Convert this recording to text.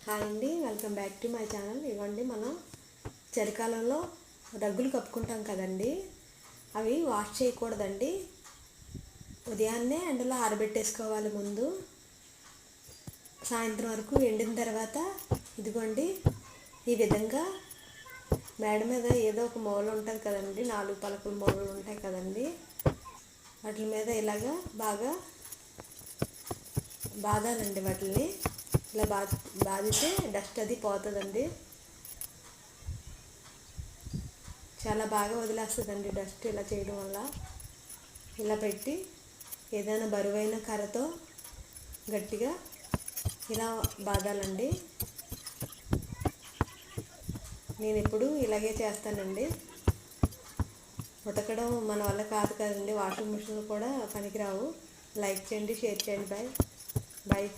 Hi అండి, welcome back to my channel. ఇవ్వండి, మనం చలికాలంలో రగ్గులు కప్పుకుంటాం కదండి, అవి వాష్ చేయకూడదండి. ఉదయాన్నే ఎండలో ఆరబెట్టేసుకోవాలి. ముందు సాయంత్రం వరకు ఎండిన తర్వాత ఇదిగోండి ఈ విధంగా మేడ మీద ఏదో ఒక మూల ఉంటుంది కదండి, 4 పలకల మూలలు ఉంటాయి కదండి, వాటి మీద ఇలాగా బాగా బాదాలండి. వాటిని ఇలా బాదితే డస్ట్ అది పోతుందండి. చాలా బాగా వదిలేస్తుందండి డస్ట్ ఇలా చేయడం వల్ల. ఇలా పెట్టి ఏదైనా బరువైన కర్రతో గట్టిగా ఇలా బాదాలండి. నేను ఎప్పుడు ఇలాగే చేస్తానండి. ఉతకడం మన వల్ల కాదు కదండి, వాషింగ్ మిషన్లు కూడా పనికిరావు. లైక్ చేయండి, షేర్ చేయండి. Bye bye.